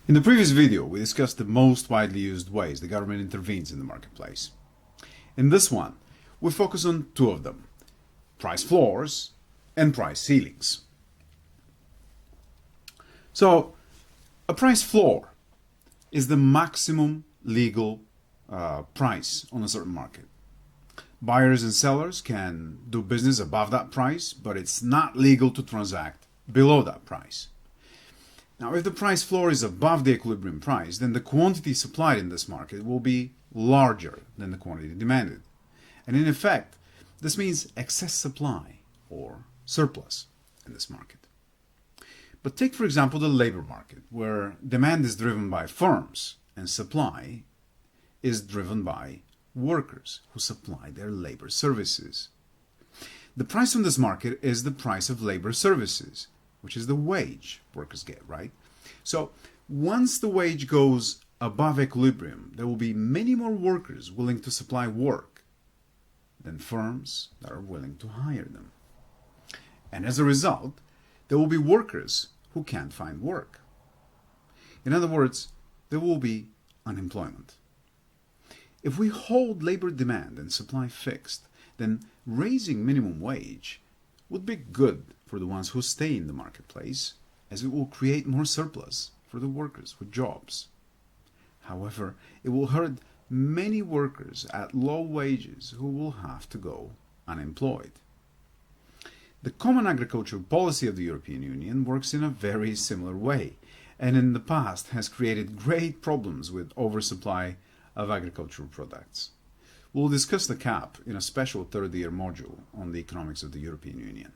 In the previous video, we discussed the most widely used ways the government intervenes in the marketplace. In this one, we focus on two of them: price floors and price ceilings. So, a price floor is the maximum legal price on a certain market. Buyers and sellers can do business above that price, but it's not legal to transact below that price. Now, if the price floor is above the equilibrium price, then the quantity supplied in this market will be larger than the quantity demanded. And in effect, this means excess supply or surplus in this market. But take, for example, the labor market, where demand is driven by firms and supply is driven by workers who supply their labor services. The price on this market is the price of labor services, which is the wage workers get, right? So once the wage goes above equilibrium, there will be many more workers willing to supply work than firms that are willing to hire them. And as a result, there will be workers who can't find work. In other words, there will be unemployment. If we hold labor demand and supply fixed, then raising minimum wage would be good for the ones who stay in the marketplace, as it will create more surplus for the workers with jobs. However, it will hurt many workers at low wages who will have to go unemployed. The Common Agricultural Policy of the European Union works in a very similar way, and in the past has created great problems with oversupply of agricultural products. We'll discuss the CAP in a special third-year module on the economics of the European Union.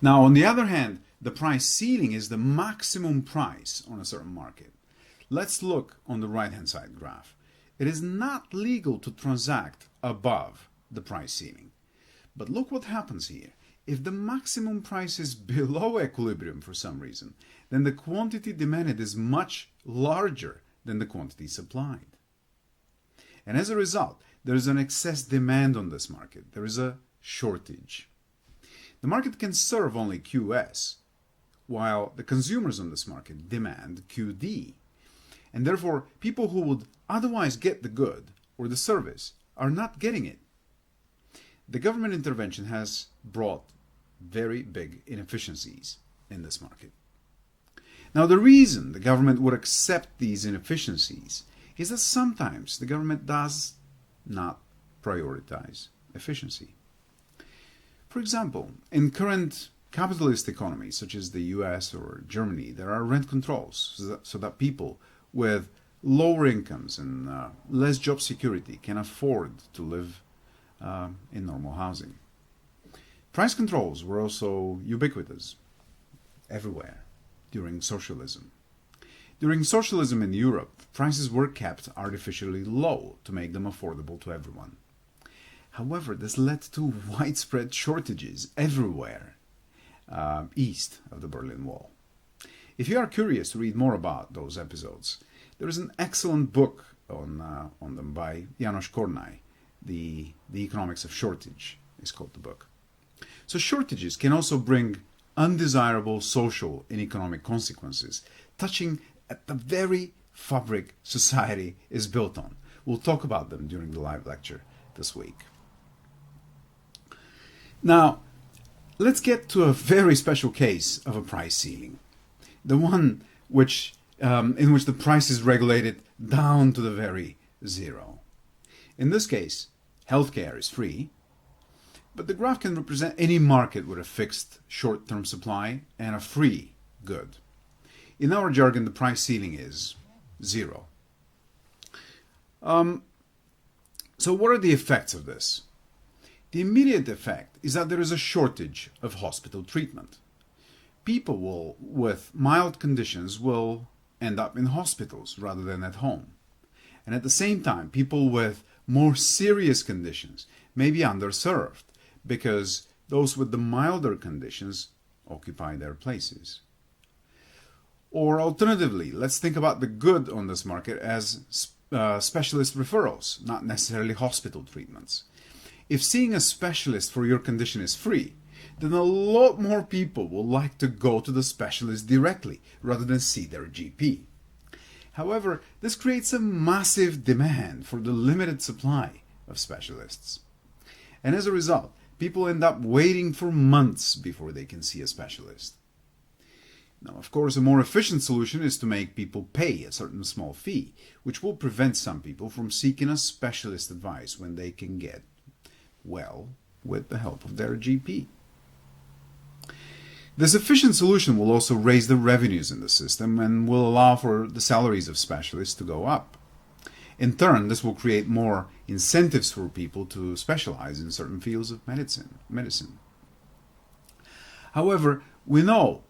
Now, on the other hand, the price ceiling is the maximum price on a certain market. Let's look on the right-hand side graph. It is not legal to transact above the price ceiling. But look what happens here. If the maximum price is below equilibrium for some reason, then the quantity demanded is much larger than the quantity supplied. And as a result, there is an excess demand on this market. There is a shortage. The market can serve only QS, while the consumers on this market demand QD. And therefore, people who would otherwise get the good or the service are not getting it. The government intervention has brought very big inefficiencies in this market. Now, the reason the government would accept these inefficiencies is that sometimes the government does not prioritize efficiency. For example, in current capitalist economies such as the US or Germany, there are rent controls so that people with lower incomes and less job security can afford to live in normal housing. Price controls were also ubiquitous everywhere during socialism. During socialism in Europe, prices were kept artificially low to make them affordable to everyone. However, this led to widespread shortages everywhere east of the Berlin Wall. If you are curious to read more about those episodes, there is an excellent book on them by János Kornai. The Economics of Shortage is called the book. So shortages can also bring undesirable social and economic consequences, touching at the very fabric society is built on. We'll talk about them during the live lecture this week. Now, let's get to a very special case of a price ceiling. The one in which the price is regulated down to the very zero. In this case, healthcare is free, but the graph can represent any market with a fixed short-term supply and a free good. In our jargon, the price ceiling is zero. So what are the effects of this? The immediate effect is that there is a shortage of hospital treatment. People with mild conditions will end up in hospitals rather than at home. And at the same time, people with more serious conditions may be underserved because those with the milder conditions occupy their places. Or alternatively, let's think about the good on this market as specialist referrals, not necessarily hospital treatments. If seeing a specialist for your condition is free, then a lot more people will like to go to the specialist directly rather than see their GP. However, this creates a massive demand for the limited supply of specialists. And as a result, people end up waiting for months before they can see a specialist. Now, of course, a more efficient solution is to make people pay a certain small fee, which will prevent some people from seeking a specialist advice when they can get well with the help of their GP. This efficient solution will also raise the revenues in the system and will allow for the salaries of specialists to go up. In turn, this will create more incentives for people to specialize in certain fields of medicine. However, we know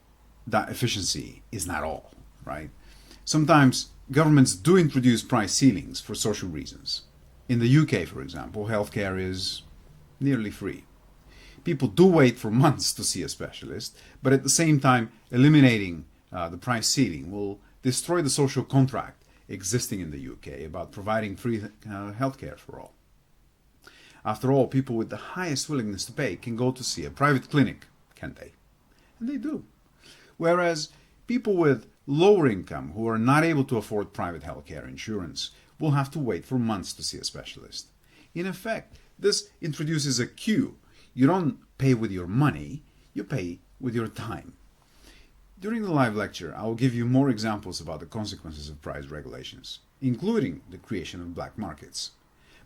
that efficiency is not all, right? Sometimes governments do introduce price ceilings for social reasons. In the UK, for example, healthcare is nearly free. People do wait for months to see a specialist, but at the same time, eliminating the price ceiling will destroy the social contract existing in the UK about providing free healthcare for all. After all, people with the highest willingness to pay can go to see a private clinic, can't they? And they do. Whereas people with lower income who are not able to afford private healthcare insurance will have to wait for months to see a specialist. In effect, this introduces a queue. You don't pay with your money, you pay with your time. During the live lecture, I will give you more examples about the consequences of price regulations, including the creation of black markets.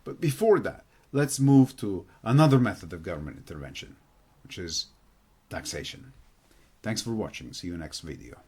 But before that, let's move to another method of government intervention, which is taxation. Thanks for watching. See you next video.